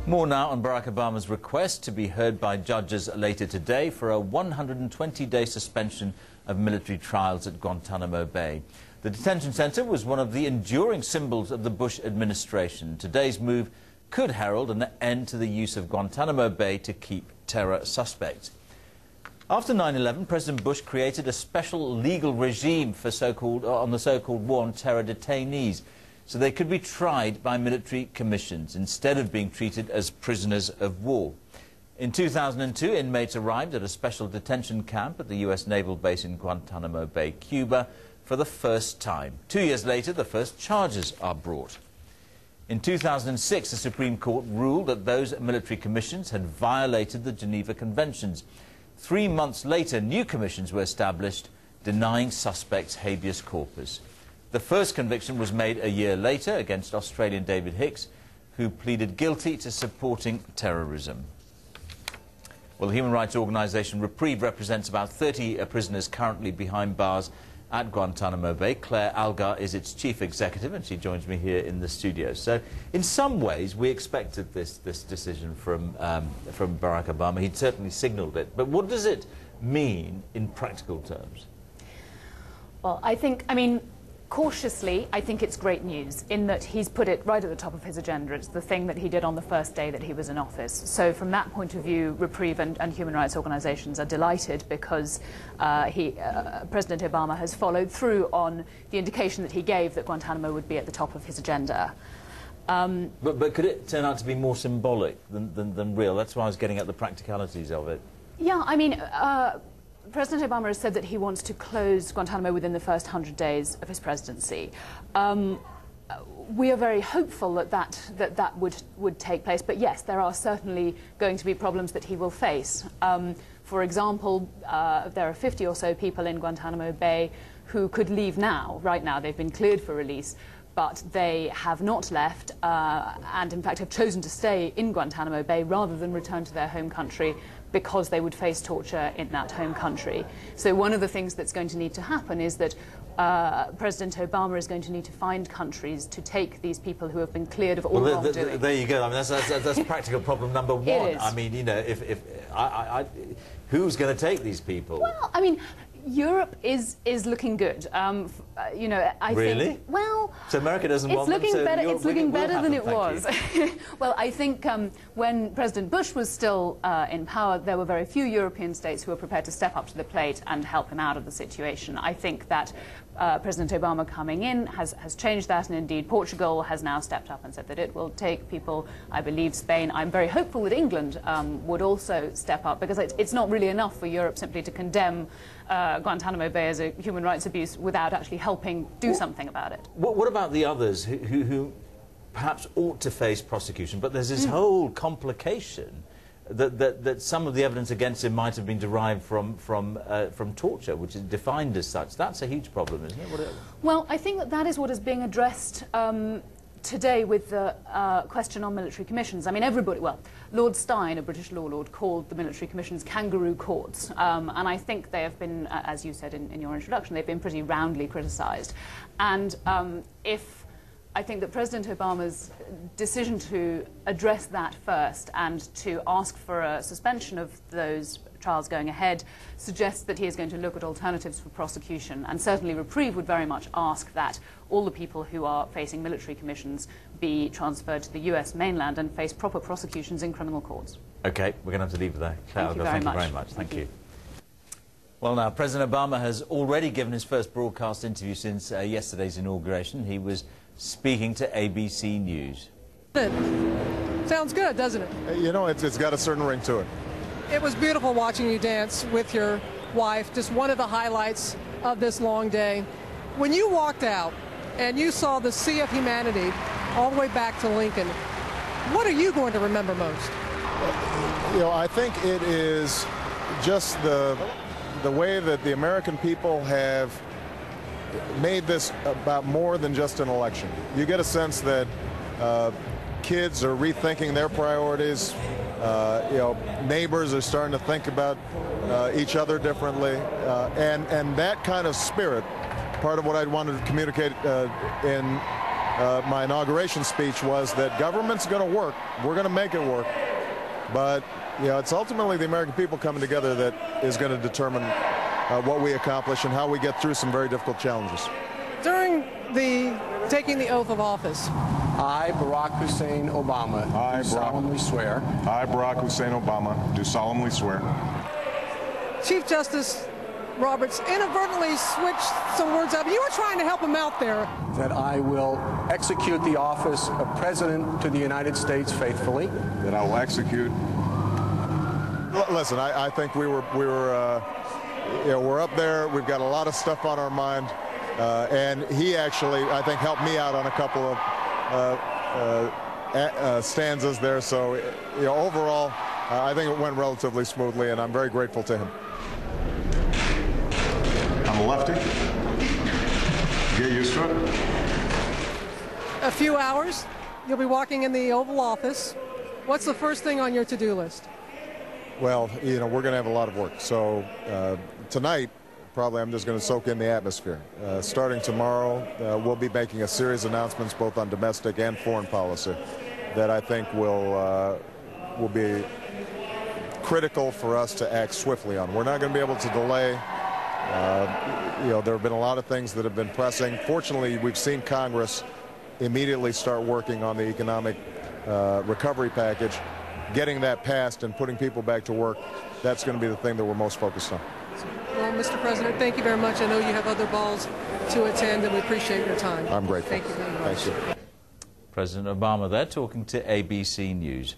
More now on Barack Obama's request to be heard by judges later today for a 120-day suspension of military trials at Guantanamo Bay. The detention center was one of the enduring symbols of the Bush administration. Today's move could herald an end to the use of Guantanamo Bay to keep terror suspects. After 9/11, President Bush created a special legal regime for on the so-called war on terror detainees, so they could be tried by military commissions instead of being treated as prisoners of war. In 2002, inmates arrived at a special detention camp at the U.S. naval base in Guantanamo Bay, Cuba, for the first time. 2 years later, the first charges are brought. In 2006, the Supreme Court ruled that those military commissions had violated the Geneva Conventions. 3 months later, new commissions were established, denying suspects habeas corpus. The first conviction was made a year later against Australian David Hicks, who pleaded guilty to supporting terrorism. Well, the human rights organisation Reprieve represents about 30 prisoners currently behind bars at Guantanamo Bay. Claire Algar is its chief executive, and she joins me here in the studio. So, in some ways, we expected this decision from Barack Obama. He'd certainly signalled it. But what does it mean in practical terms? Well, cautiously, I think it's great news in that he's put it right at the top of his agenda. It's the thing that he did on the first day that he was in office. So from that point of view, Reprieve and human rights organisations are delighted because President Obama has followed through on the indication that he gave that Guantanamo would be at the top of his agenda. But could it turn out to be more symbolic than real? That's why I was getting at the practicalities of it. Yeah, President Obama has said that he wants to close Guantanamo within the first 100 days of his presidency. We are very hopeful that would take place, but yes, there are certainly going to be problems that he will face. For example, there are 50 or so people in Guantanamo Bay who could leave now. Right now, they've been cleared for release, but they have not left and in fact have chosen to stay in Guantanamo Bay rather than return to their home country because they would face torture in that home country. So one of the things that's going to need to happen is that President Obama is going to need to find countries to take these people who have been cleared of all wrongdoing. There you go. I mean, that's practical problem number one. It is. I mean, you know, who's going to take these people? Well, I mean, Europe is looking good. You know, I think. Well, so America doesn't want them. It's looking better than it was. Well, I think when President Bush was still in power, there were very few European states who were prepared to step up to the plate and help him out of the situation. I think that President Obama coming in has changed that, and indeed Portugal has now stepped up and said that it will take people. I believe Spain. I'm very hopeful that England would also step up, because it's not really enough for Europe simply to condemn Guantanamo Bay as a human rights abuse without actually helping do something about it. What about the others who perhaps ought to face prosecution, but there's this whole complication that some of the evidence against him might have been derived from torture, which is defined as such. That's a huge problem, isn't it? Well, I think that is what is being addressed today with the question on military commissions. I mean, everybody, well, Lord Stein, a British law lord, called the military commissions kangaroo courts. And I think they have been, as you said in your introduction, they've been pretty roundly criticised. And I think that President Obama's decision to address that first and to ask for a suspension of those trials going ahead suggests that he is going to look at alternatives for prosecution. And certainly Reprieve would very much ask that all the people who are facing military commissions be transferred to the US mainland and face proper prosecutions in criminal courts. OK, we're going to have to leave it there. Thank you very much. Thank you. Well, now, President Obama has already given his first broadcast interview since yesterday's inauguration. He was speaking to ABC News. Sounds good, doesn't it? You know, it's got a certain ring to it. It was beautiful watching you dance with your wife, just one of the highlights of this long day. When you walked out and you saw the sea of humanity all the way back to Lincoln, what are you going to remember most? You know, I think it is just the way that the American people have made this about more than just an election. You get a sense that kids are rethinking their priorities. You know, neighbors are starting to think about each other differently, and that kind of spirit, part of what I wanted to communicate in my inauguration speech was that government's going to work. We're going to make it work. But, you know, it's ultimately the American people coming together that is going to determine what we accomplish and how we get through some very difficult challenges. During the taking the oath of office, I, Barack Hussein Obama, do solemnly swear. I, Barack Hussein Obama, do solemnly swear. Chief Justice Roberts inadvertently switched some words up. You were trying to help him out there. That I will execute the office of President to the United States faithfully. That I will execute. Listen, I think we're up there. We've got a lot of stuff on our mind. And he actually, I think, helped me out on a couple of stanzas there. So, you know, overall, I think it went relatively smoothly, and I'm very grateful to him. I'm a lefty. Get used to it. A few hours, you'll be walking in the Oval Office. What's the first thing on your to-do list? Well, you know, we're going to have a lot of work. So tonight, probably I'm just going to soak in the atmosphere. Starting tomorrow, we'll be making a series of announcements both on domestic and foreign policy that I think will be critical for us to act swiftly on. We're not going to be able to delay. You know, there have been a lot of things that have been pressing. Fortunately, we've seen Congress immediately start working on the economic recovery package. Getting that passed and putting people back to work, that's going to be the thing that we're most focused on. Well, Mr. President, thank you very much. I know you have other balls to attend, and we appreciate your time. I'm grateful. Thank you very much. Thank you. President Obama there talking to ABC News.